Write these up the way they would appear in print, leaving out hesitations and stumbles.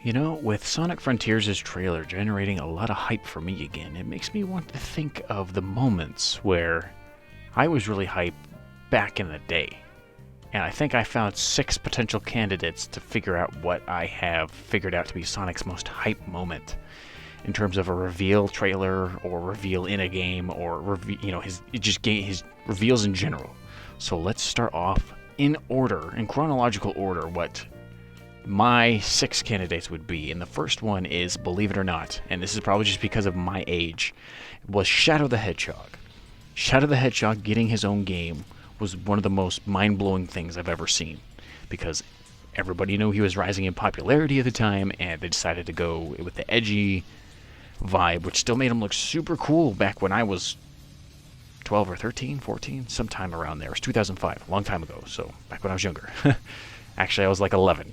You know, with Sonic Frontiers' trailer generating a lot of hype for me again, it makes me want to think of the moments where I was really hyped back in the day. And I think I found 6 potential candidates to figure out what I have figured out to be Sonic's most hype moment in terms of a reveal trailer or reveal in a game or his reveals in general. So let's start off in order, in chronological order, what my 6 candidates would be. And the first one is, believe it or not, and this is probably just because of my age, was Shadow the Hedgehog. Shadow the Hedgehog getting his own game was one of the most mind-blowing things I've ever seen, because everybody knew he was rising in popularity at the time, and they decided to go with the edgy vibe, which still made him look super cool back when I was 12 or 13, 14, sometime around there. It was 2005, a long time ago, so back when I was younger. Actually, I was like 11.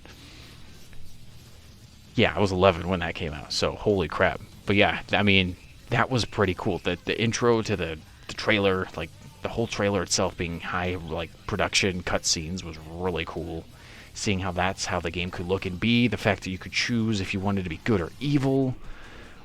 Yeah, I was 11 when that came out, so holy crap. But yeah, I mean, that was pretty cool. The intro to the trailer, like the whole trailer itself being high like production cutscenes was really cool. Seeing how that's how the game could look and be, the fact that you could choose if you wanted to be good or evil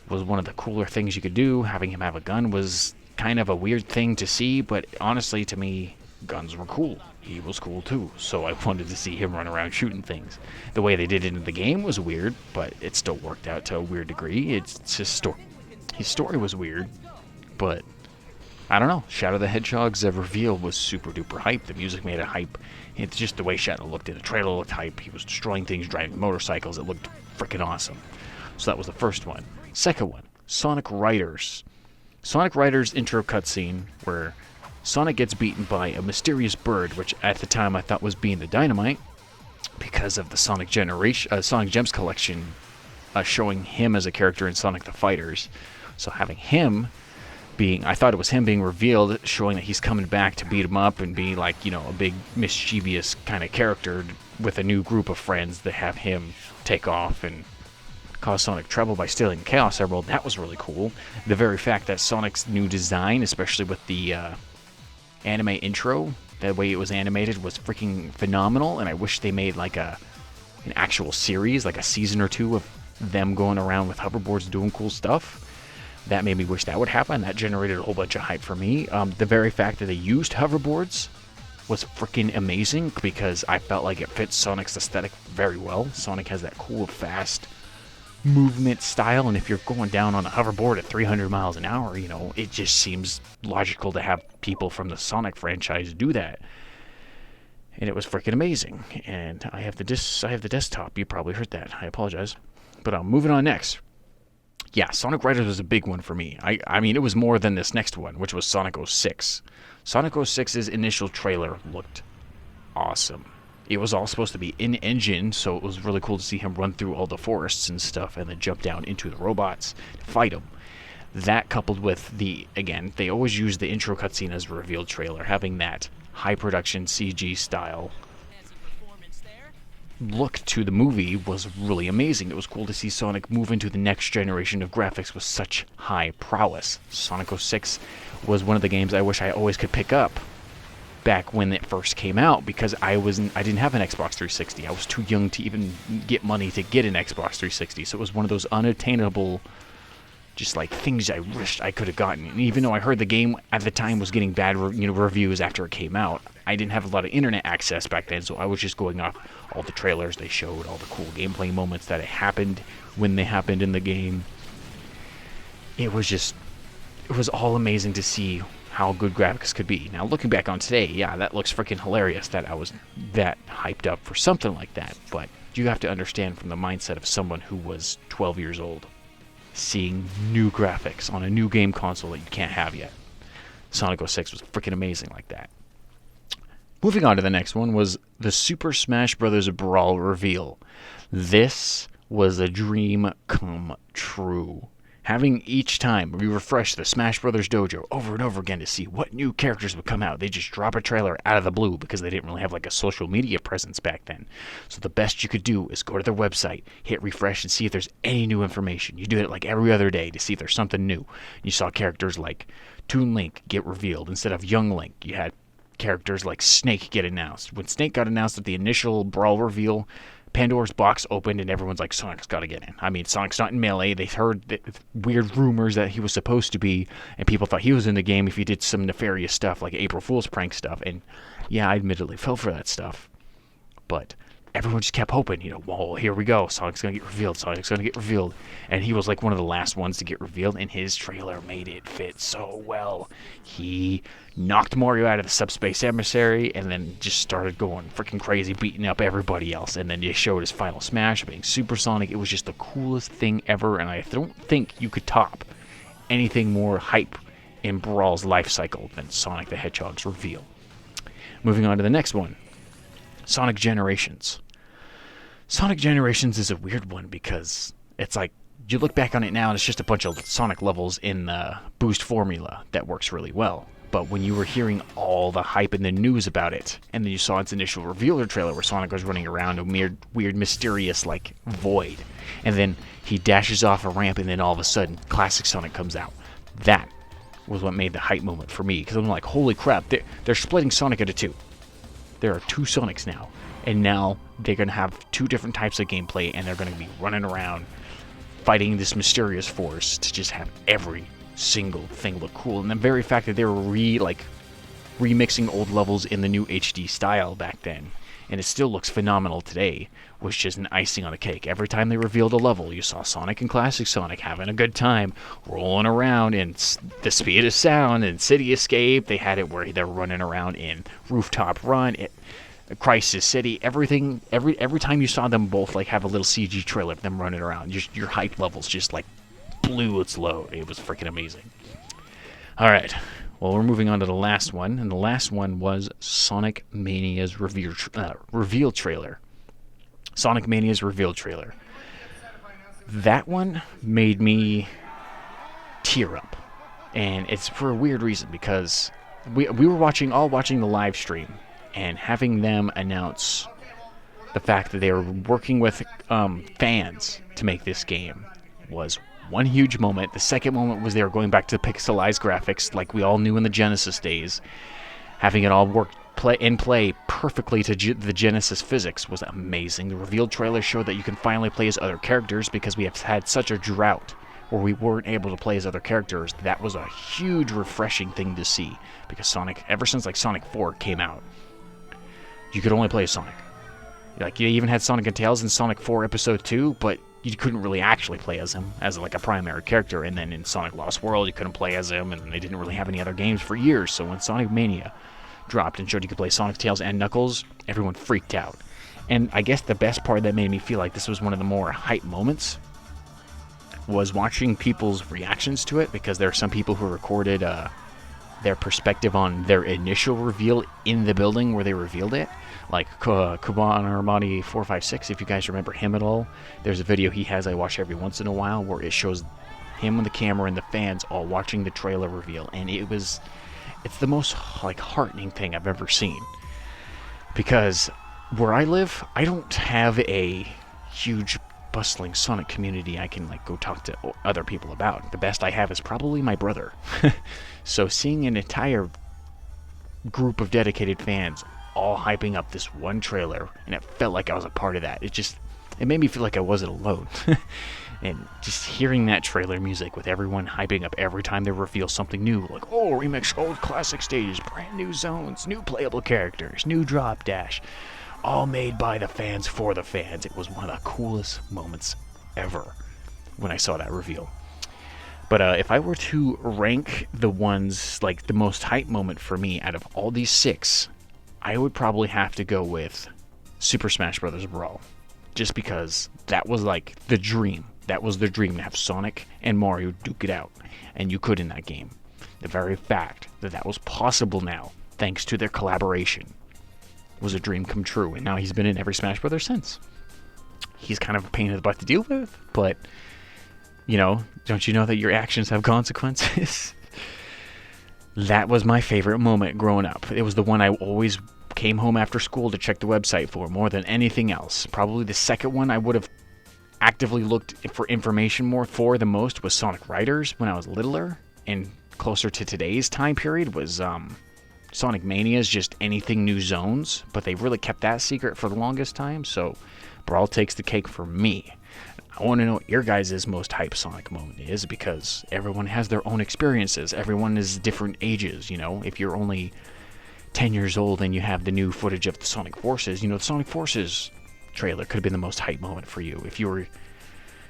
was one of the cooler things you could do. Having him have a gun was kind of a weird thing to see, but honestly to me, guns were cool. He was cool too, so I wanted to see him run around shooting things. The way they did it in the game was weird, but it still worked out to a weird degree. It's his story. His story was weird, but I don't know. Shadow the Hedgehog's reveal was super duper hype. The music made it hype. It's just the way Shadow looked in the trailer looked hype. He was destroying things, driving motorcycles. It looked freaking awesome. So that was the first one. Second one, Sonic Riders. Sonic Riders intro cutscene where Sonic gets beaten by a mysterious bird, which at the time I thought was being the Dynamite, because of the Sonic Gems collection showing him as a character in Sonic the Fighters. So having him being, I thought it was him being revealed, showing that he's coming back to beat him up and be like, a big mischievous kind of character with a new group of friends that have him take off and cause Sonic trouble by stealing the Chaos Emerald. That was really cool. The very fact that Sonic's new design, especially with the anime intro, the way it was animated was freaking phenomenal, and I wish they made like an actual series, like a season or 2 of them going around with hoverboards doing cool stuff. That made me wish that would happen. That generated a whole bunch of hype for me. The very fact that they used hoverboards was freaking amazing, because I felt like it fits Sonic's aesthetic very well. Sonic has that cool, fast movement style, and if you're going down on a hoverboard at 300 miles an hour, it just seems logical to have people from the Sonic franchise do that. And it was freaking amazing. And I have the desktop. You probably heard that. I apologize. But I'm moving on next. Yeah, Sonic Riders was a big one for me. I mean, it was more than this next one, which was Sonic 06. Sonic 06's initial trailer looked awesome. It was all supposed to be in-engine, so it was really cool to see him run through all the forests and stuff and then jump down into the robots to fight them. That coupled with again, they always use the intro cutscene as a revealed trailer, having that high-production CG style look to the movie was really amazing. It was cool to see Sonic move into the next generation of graphics with such high prowess. Sonic 06 was one of the games I wish I always could pick up back when it first came out, because I didn't have an Xbox 360. I was too young to even get money to get an Xbox 360, so it was one of those unattainable just like things I wished I could have gotten. And even though I heard the game at the time was getting bad reviews after it came out, I didn't have a lot of internet access back then, so I was just going off all the trailers they showed, all the cool gameplay moments that happened when they happened in the game. It was all amazing to see how good graphics could be. Now, looking back on today, yeah, that looks freaking hilarious that I was that hyped up for something like that, but you have to understand from the mindset of someone who was 12 years old, seeing new graphics on a new game console that you can't have yet. Sonic 06 was freaking amazing like that. Moving on to the next one was the Super Smash Bros. Brawl reveal. This was a dream come true. Having each time we refresh the Smash Bros. Dojo over and over again to see what new characters would come out. They just drop a trailer out of the blue because they didn't really have like a social media presence back then. So the best you could do is go to their website, hit refresh, and see if there's any new information. You do it like every other day to see if there's something new. You saw characters like Toon Link get revealed instead of Young Link. You had characters like Snake get announced. When Snake got announced at the initial Brawl reveal, Pandora's box opened and everyone's like, Sonic's got to get in. I mean, Sonic's not in Melee. They heard weird rumors that he was supposed to be, and people thought he was in the game if he did some nefarious stuff like April Fool's prank stuff. And yeah, I admittedly fell for that stuff. But everyone just kept hoping, whoa, here we go. Sonic's going to get revealed. Sonic's going to get revealed. And he was like one of the last ones to get revealed, and his trailer made it fit so well. He knocked Mario out of the subspace emissary and then just started going freaking crazy, beating up everybody else. And then they showed his final smash being supersonic. It was just the coolest thing ever, and I don't think you could top anything more hype in Brawl's life cycle than Sonic the Hedgehog's reveal. Moving on to the next one. Sonic Generations. Sonic Generations is a weird one because it's like, you look back on it now and it's just a bunch of Sonic levels in the boost formula that works really well. But when you were hearing all the hype in the news about it, and then you saw its initial revealer trailer where Sonic was running around a weird, mysterious, void, and then he dashes off a ramp and then all of a sudden, classic Sonic comes out. That was what made the hype moment for me, because I'm like, holy crap, they're splitting Sonic into two. There are two Sonics now, and now they're going to have two different types of gameplay, and they're going to be running around fighting this mysterious force to just have every single thing look cool. And the very fact that they were remixing old levels in the new HD style back then, and it still looks phenomenal today, was just an icing on the cake. Every time they revealed a level, you saw Sonic and Classic Sonic having a good time, rolling around in the speed of sound and City Escape. They had it where they're running around in Rooftop Run, Crisis City. Everything. Every time you saw them both have a little CG trailer of them running around, your hype levels just blew its load. It was freaking amazing. All right. Well, we're moving on to the last one, and the last one was Sonic Mania's reveal trailer. Sonic Mania's reveal trailer. That one made me tear up, and it's for a weird reason, because we were watching the live stream, and having them announce the fact that they were working with fans to make this game was one huge moment. The second moment was they were going back to pixelized graphics like we all knew in the Genesis days. Having it all play perfectly to the Genesis physics was amazing. The reveal trailer showed that you can finally play as other characters, because we have had such a drought where we weren't able to play as other characters. That was a huge refreshing thing to see, because Sonic, ever since Sonic 4 came out, you could only play as Sonic. You even had Sonic and Tails in Sonic 4 Episode 2, but you couldn't really actually play as him as a primary character. And then in Sonic Lost World, you couldn't play as him, and they didn't really have any other games for years. So when Sonic Mania dropped and showed you could play Sonic, Tails, and Knuckles, everyone freaked out. And I guess the best part that made me feel like this was one of the more hype moments was watching people's reactions to it, because there are some people who recorded their perspective on their initial reveal in the building where they revealed it. Like Kuban Armani 456, if you guys remember him at all. There's a video he has I watch every once in a while where it shows him on the camera and the fans all watching the trailer reveal, and it's the most heartening thing I've ever seen. Because where I live, I don't have a huge bustling Sonic community I can go talk to other people about. The best I have is probably my brother. So seeing an entire group of dedicated fans all hyping up this one trailer, and it felt like I was a part of that. It made me feel like I wasn't alone. And just hearing that trailer music with everyone hyping up every time they reveal something new, remix old classic stages, brand new zones, new playable characters, new drop dash, all made by the fans for the fans. It was one of the coolest moments ever when I saw that reveal. But if I were to rank the ones, the most hype moment for me out of all these 6, I would probably have to go with Super Smash Bros. Brawl. Just because that was the dream. That was the dream, to have Sonic and Mario duke it out. And you could in that game. The very fact that was possible now, thanks to their collaboration, was a dream come true. And now he's been in every Smash Bros. Since. He's kind of a pain in the butt to deal with, but don't you know that your actions have consequences? That was my favorite moment growing up. It was the one I always came home after school to check the website for more than anything else. Probably the second one I would have actively looked for information more for the most was Sonic Riders when I was littler, and closer to today's time period was Sonic Mania's just anything new zones, but they really kept that secret for the longest time. So Brawl takes the cake for me. I want to know what your guys' most hype Sonic moment is, because everyone has their own experiences. Everyone is different ages, you know. If you're only 10 years old and you have the new footage of the Sonic Forces, you know, the Sonic Forces trailer could have been the most hype moment for you. If you were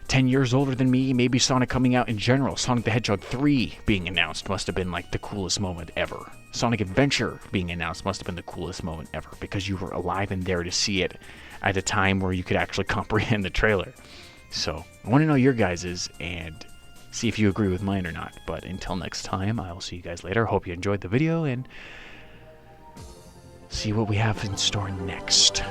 10 years older than me, maybe Sonic coming out in general, Sonic the Hedgehog 3 being announced must have been like the coolest moment ever. Sonic Adventure being announced must have been the coolest moment ever, because you were alive and there to see it at a time where you could actually comprehend the trailer. So, I want to know your guys's and see if you agree with mine or not. But until next time, I will see you guys later. Hope you enjoyed the video and see what we have in store next.